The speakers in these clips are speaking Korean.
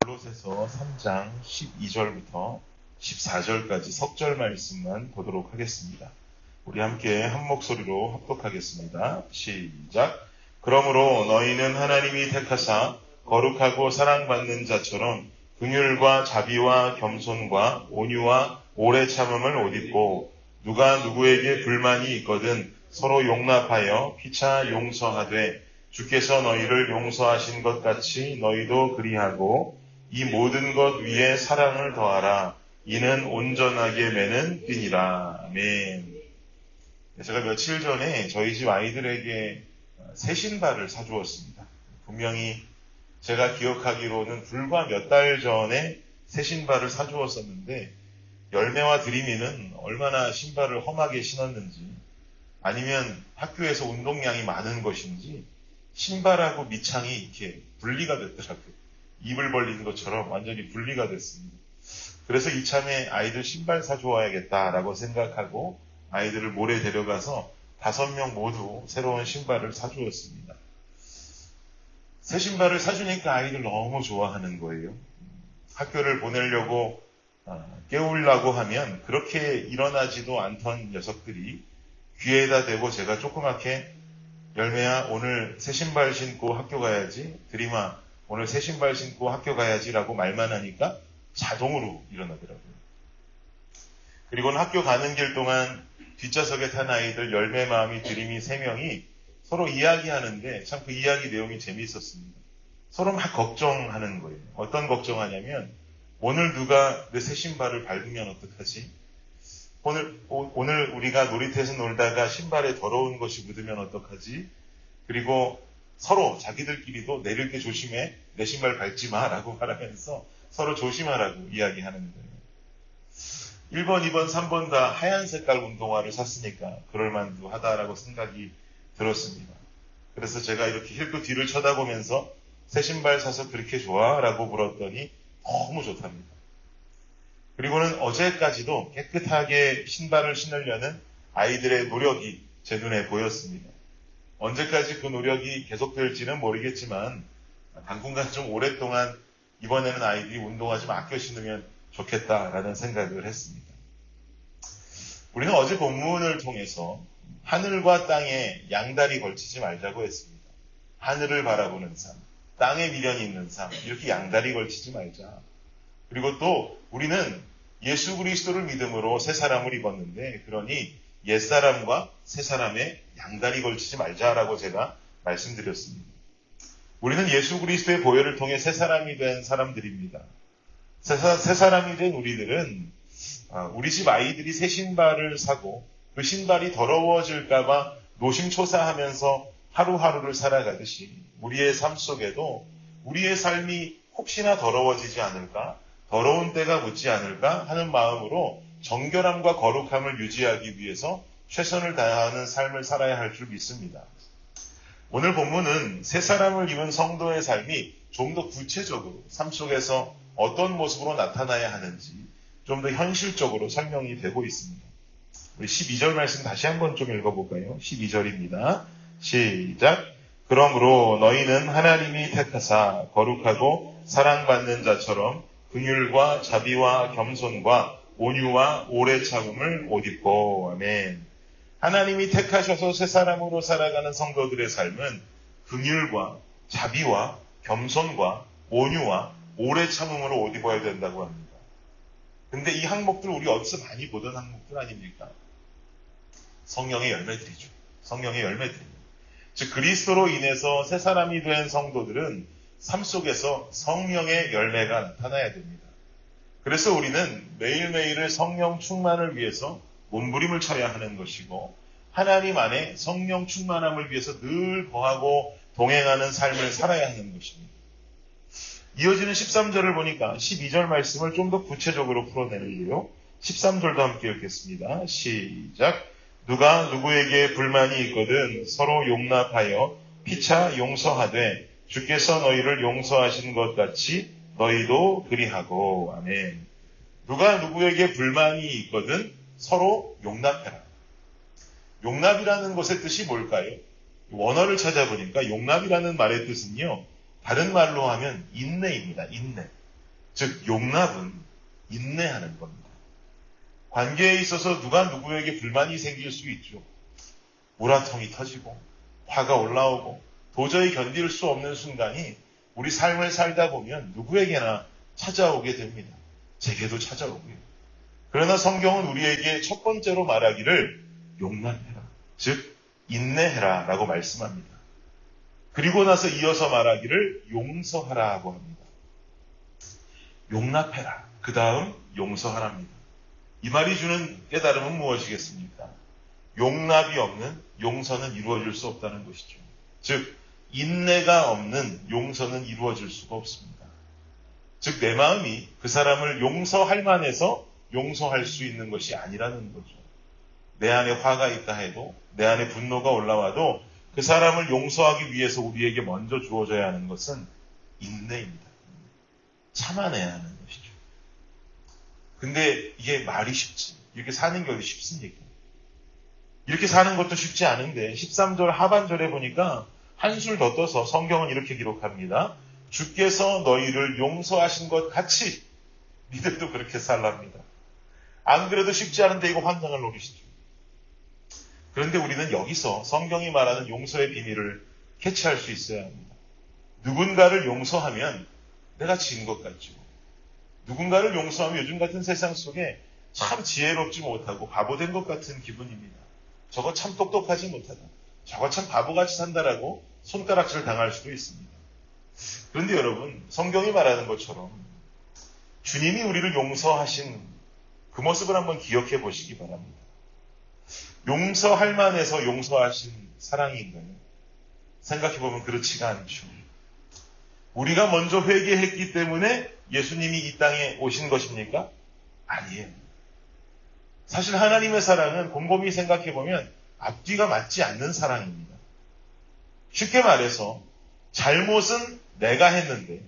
골로새서 3장 12절부터 14절까지 석절 말씀만 보도록 하겠습니다. 우리 함께 한 목소리로 합독하겠습니다. 시작. 그러므로 너희는 하나님이 택하사 거룩하고 사랑받는 자처럼 긍휼과 자비와 겸손과 온유와 오래 참음을 옷 입고 누가 누구에게 불만이 있거든 서로 용납하여 피차 용서하되 주께서 너희를 용서하신 것 같이 너희도 그리하고 이 모든 것 위에 사랑을 더하라. 이는 온전하게 매는 끈이라. 아멘. 제가 며칠 전에 저희 집 아이들에게 새 신발을 사주었습니다. 분명히 제가 기억하기로는 불과 몇 달 전에 새 신발을 사주었었는데 열매와 드림이는 얼마나 신발을 험하게 신었는지 아니면 학교에서 운동량이 많은 것인지 신발하고 밑창이 이렇게 분리가 됐더라고요. 입을 벌리는 것처럼 완전히 분리가 됐습니다. 그래서 이참에 아이들 신발 사주어야겠다라고 생각하고 아이들을 모레 데려가서 5명 모두 새로운 신발을 사주었습니다. 새 신발을 사주니까 아이들 너무 좋아하는 거예요. 학교를 보내려고 깨우려고 하면 그렇게 일어나지도 않던 녀석들이 귀에다 대고 제가 조그맣게 열매야 오늘 새 신발 신고 학교 가야지, 드림아 오늘 새 신발 신고 학교 가야지라고 말만 하니까 자동으로 일어나더라고요. 그리고는 학교 가는 길 동안 뒷좌석에 탄 아이들 열매 마음이 드림이 3명이 서로 이야기하는데 참 그 이야기 내용이 재미있었습니다. 서로 막 걱정하는 거예요. 어떤 걱정하냐면 오늘 누가 내 새 신발을 밟으면 어떡하지? 오늘 우리가 놀이터에서 놀다가 신발에 더러운 것이 묻으면 어떡하지? 그리고 서로 자기들끼리도 내릴 때 조심해, 내 신발 밟지 마 라고 말하면서 서로 조심하라고 이야기하는 거예요. 1번, 2번, 3번 다 하얀 색깔 운동화를 샀으니까 그럴만도 하다라고 생각이 들었습니다. 그래서 제가 이렇게 힐끗 뒤를 쳐다보면서 새 신발 사서 그렇게 좋아? 라고 물었더니 너무 좋답니다. 그리고는 어제까지도 깨끗하게 신발을 신으려는 아이들의 노력이 제 눈에 보였습니다. 언제까지 그 노력이 계속될지는 모르겠지만 당분간 좀 오랫동안 이번에는 아이들이 운동화 좀 아껴 신으면 좋겠다라는 생각을 했습니다. 우리는 어제 본문을 통해서 하늘과 땅에 양다리 걸치지 말자고 했습니다. 하늘을 바라보는 삶, 땅에 미련이 있는 삶, 이렇게 양다리 걸치지 말자. 그리고 또 우리는 예수 그리스도를 믿음으로 새 사람을 입었는데 그러니 옛사람과 새 사람의 양다리 걸치지 말자라고 제가 말씀드렸습니다. 우리는 예수 그리스도의 보혈을 통해 새 사람이 된 사람들입니다. 새 사람이 된 우리들은 우리 집 아이들이 새 신발을 사고 그 신발이 더러워질까봐 노심초사하면서 하루하루를 살아가듯이 우리의 삶 속에도 우리의 삶이 혹시나 더러워지지 않을까, 더러운 때가 묻지 않을까 하는 마음으로 정결함과 거룩함을 유지하기 위해서 최선을 다하는 삶을 살아야 할 줄 믿습니다. 오늘 본문은 새 사람을 입은 성도의 삶이 좀 더 구체적으로 삶 속에서 어떤 모습으로 나타나야 하는지 좀 더 현실적으로 설명이 되고 있습니다. 우리 12절 말씀 다시 한번 좀 읽어볼까요? 12절입니다. 시작. 그러므로 너희는 하나님이 택하사 거룩하고 사랑받는 자처럼 긍휼과 자비와 겸손과 온유와 오래 참음을 옷 입고. 아멘. 하나님이 택하셔서 새 사람으로 살아가는 성도들의 삶은 긍휼과 자비와 겸손과 온유와 오래 참음으로 옷 입어야 된다고 합니다. 근데 이 항목들 우리 어디서 많이 보던 항목들 아닙니까? 성령의 열매들이죠. 성령의 열매들입니다. 즉 그리스도로 인해서 새 사람이 된 성도들은 삶 속에서 성령의 열매가 나타나야 됩니다. 그래서 우리는 매일매일의 성령 충만을 위해서 몸부림을 쳐야 하는 것이고 하나님 안에 성령 충만함을 위해서 늘 거하고 동행하는 삶을 살아야 하는 것입니다. 이어지는 13절을 보니까 12절 말씀을 좀 더 구체적으로 풀어내는데요. 13절도 함께 읽겠습니다. 시작. 누가 누구에게 불만이 있거든 서로 용납하여 피차 용서하되 주께서 너희를 용서하신 것 같이 너희도 그리하고. 아멘. 누가 누구에게 불만이 있거든 서로 용납해라. 용납이라는 것의 뜻이 뭘까요? 원어를 찾아보니까 용납이라는 말의 뜻은요. 다른 말로 하면 인내입니다. 인내. 즉 용납은 인내하는 겁니다. 관계에 있어서 누가 누구에게 불만이 생길 수 있죠. 우라통이 터지고 화가 올라오고 도저히 견딜 수 없는 순간이 우리 삶을 살다 보면 누구에게나 찾아오게 됩니다. 제게도 찾아오고요. 그러나 성경은 우리에게 첫 번째로 말하기를 용납해라. 즉 인내해라 라고 말씀합니다. 그리고 나서 이어서 말하기를 용서하라고 합니다. 용납해라. 그 다음 용서하랍니다. 이 말이 주는 깨달음은 무엇이겠습니까? 용납이 없는 용서는 이루어질 수 없다는 것이죠. 즉 인내가 없는 용서는 이루어질 수가 없습니다. 즉 내 마음이 그 사람을 용서할 만해서 용서할 수 있는 것이 아니라는 거죠. 내 안에 화가 있다 해도, 내 안에 분노가 올라와도 그 사람을 용서하기 위해서 우리에게 먼저 주어져야 하는 것은 인내입니다. 참아내야 하는 것이죠. 근데 이게 말이 쉽지. 이렇게 사는 게 어디 쉽습니까? 이렇게 사는 것도 쉽지 않은데 13절 하반절에 보니까 한술 더 떠서 성경은 이렇게 기록합니다. 주께서 너희를 용서하신 것 같이 니들도 그렇게 살랍니다. 안 그래도 쉽지 않은데 이거 환상을 노리시죠. 그런데 우리는 여기서 성경이 말하는 용서의 비밀을 캐치할 수 있어야 합니다. 누군가를 용서하면 내가 진 것 같죠. 누군가를 용서하면 요즘 같은 세상 속에 참 지혜롭지 못하고 바보된 것 같은 기분입니다. 저거 참 똑똑하지 못하다. 저거 참 바보같이 산다라고 손가락질 당할 수도 있습니다. 그런데 여러분, 성경이 말하는 것처럼 주님이 우리를 용서하신 그 모습을 한번 기억해 보시기 바랍니다. 용서할 만해서 용서하신 사랑인가요? 생각해 보면 그렇지가 않죠. 우리가 먼저 회개했기 때문에 예수님이 이 땅에 오신 것입니까? 아니에요. 사실 하나님의 사랑은 곰곰이 생각해보면 앞뒤가 맞지 않는 사랑입니다. 쉽게 말해서 잘못은 내가 했는데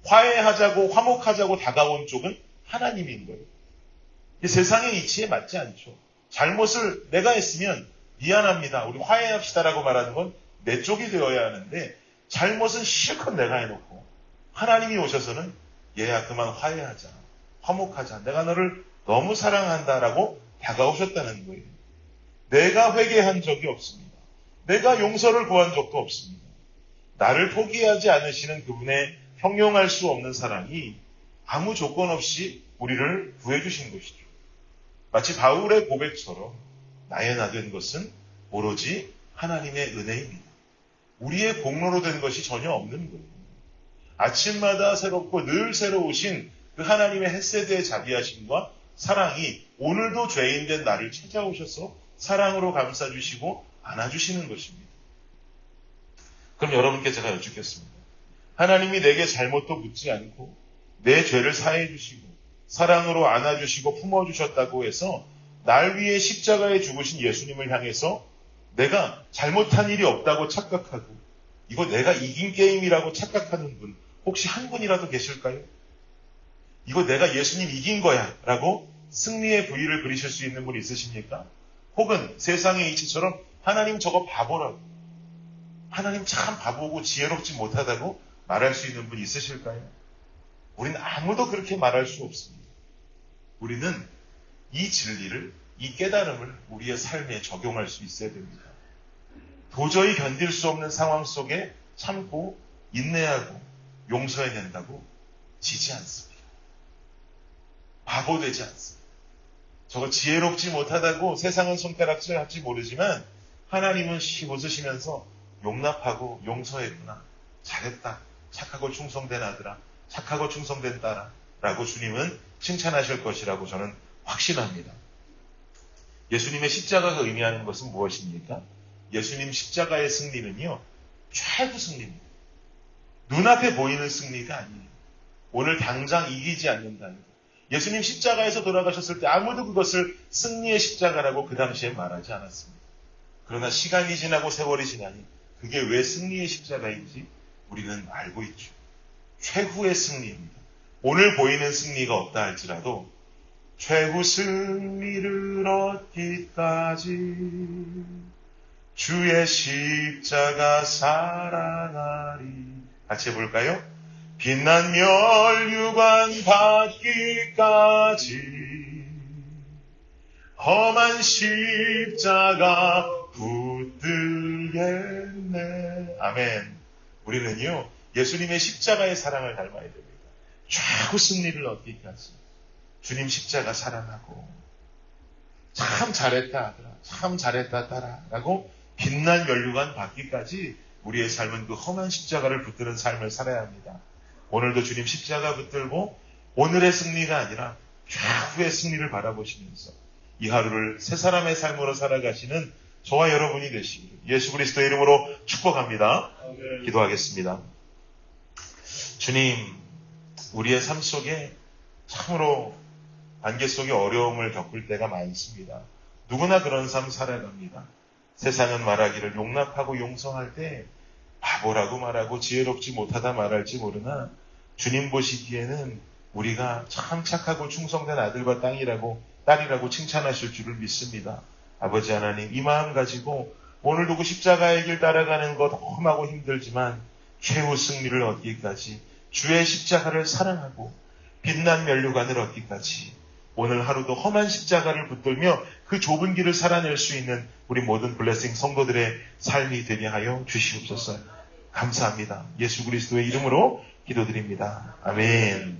화해하자고 화목하자고 다가온 쪽은 하나님인 거예요. 세상의 이치에 맞지 않죠. 잘못을 내가 했으면 미안합니다. 우리 화해합시다라고 말하는 건 내 쪽이 되어야 하는데 잘못은 실컷 내가 해놓고 하나님이 오셔서는 얘야 그만 화해하자. 화목하자. 내가 너를 너무 사랑한다라고 다가오셨다는 거예요. 내가 회개한 적이 없습니다. 내가 용서를 구한 적도 없습니다. 나를 포기하지 않으시는 그분의 형용할 수 없는 사랑이 아무 조건 없이 우리를 구해주신 것이죠. 마치 바울의 고백처럼 나의 나 된 것은 오로지 하나님의 은혜입니다. 우리의 공로로 된 것이 전혀 없는 거예요. 아침마다 새롭고 늘 새로우신 그 하나님의 헷세대의 자비하심과 사랑이 오늘도 죄인된 나를 찾아오셔서 사랑으로 감싸주시고 안아주시는 것입니다. 그럼 여러분께 제가 여쭙겠습니다. 하나님이 내게 잘못도 묻지 않고 내 죄를 사해 주시고 사랑으로 안아주시고 품어주셨다고 해서 날 위해 십자가에 죽으신 예수님을 향해서 내가 잘못한 일이 없다고 착각하고 이거 내가 이긴 게임이라고 착각하는 분 혹시 한 분이라도 계실까요? 이거 내가 예수님 이긴 거야 라고 승리의 V를 그리실 수 있는 분 있으십니까? 혹은 세상의 이치처럼 하나님 저거 바보라고 하나님 참 바보고 지혜롭지 못하다고 말할 수 있는 분 있으실까요? 우리는 아무도 그렇게 말할 수 없습니다. 우리는 이 진리를, 이 깨달음을 우리의 삶에 적용할 수 있어야 됩니다. 도저히 견딜 수 없는 상황 속에 참고 인내하고 용서해낸다고 지지 않습니다. 바보 되지 않습니다. 저거 지혜롭지 못하다고 세상은 손가락질 할지 모르지만 하나님은 웃으시면서 용납하고 용서했구나. 잘했다. 착하고 충성된 아들아. 착하고 충성된 딸아. 라고 주님은 칭찬하실 것이라고 저는 확신합니다. 예수님의 십자가가 의미하는 것은 무엇입니까? 예수님 십자가의 승리는요, 최고 승리입니다. 눈앞에 보이는 승리가 아니에요. 오늘 당장 이기지 않는다는 것. 예수님 십자가에서 돌아가셨을 때 아무도 그것을 승리의 십자가라고 그 당시에 말하지 않았습니다. 그러나 시간이 지나고 세월이 지나니 그게 왜 승리의 십자가인지 우리는 알고 있죠. 최후의 승리입니다. 오늘 보이는 승리가 없다 할지라도 최후 승리를 얻기까지 주의 십자가 사랑하리. 같이 해볼까요? 빛난 면류관 받기까지 험한 십자가 붙들겠네. 아멘. 우리는요, 예수님의 십자가의 사랑을 닮아야 됩니다. 최고 승리를 얻기까지 주님 십자가 사랑하고 참 잘했다 아들아, 참 잘했다 딸아 라고 빛난 면류관 받기까지 우리의 삶은 그 험한 십자가를 붙드는 삶을 살아야 합니다. 오늘도 주님 십자가 붙들고 오늘의 승리가 아니라 최후의 승리를 바라보시면서 이 하루를 새 사람의 삶으로 살아가시는 저와 여러분이 되시기를 예수 그리스도의 이름으로 축복합니다. 기도하겠습니다. 주님, 우리의 삶 속에 참으로 관계 속에 어려움을 겪을 때가 많습니다. 누구나 그런 삶 살아갑니다. 세상은 말하기를 용납하고 용서할 때 바보라고 말하고 지혜롭지 못하다 말할지 모르나 주님 보시기에는 우리가 참 착하고 충성된 아들과 딸이라고 칭찬하실 줄을 믿습니다. 아버지 하나님, 이 마음 가지고 오늘도 그 십자가의 길 따라가는 것 험하고 힘들지만 최후 승리를 얻기까지 주의 십자가를 사랑하고 빛난 면류관을 얻기까지 오늘 하루도 험한 십자가를 붙들며 그 좁은 길을 살아낼 수 있는 우리 모든 블레싱 성도들의 삶이 되게 하여 주시옵소서. 감사합니다. 예수 그리스도의 이름으로 기도드립니다. 아멘.